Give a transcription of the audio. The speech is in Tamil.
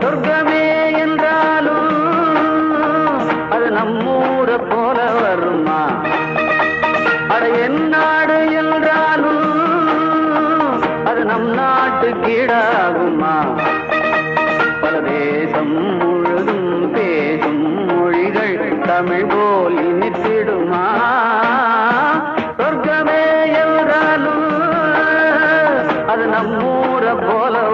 சொர்க்கமே என்றாலும் அது நம்மூர போல வருமா? அட என் நாடு என்றாலும் அது நம் நாட்டு கீழாகுமா? பல தேசம் முழுதும் பேசும் மொழிகள் தமிழ் போல் இனித்திடுமா? சொர்க்கமே என்றாலும் அது நம்மூர போல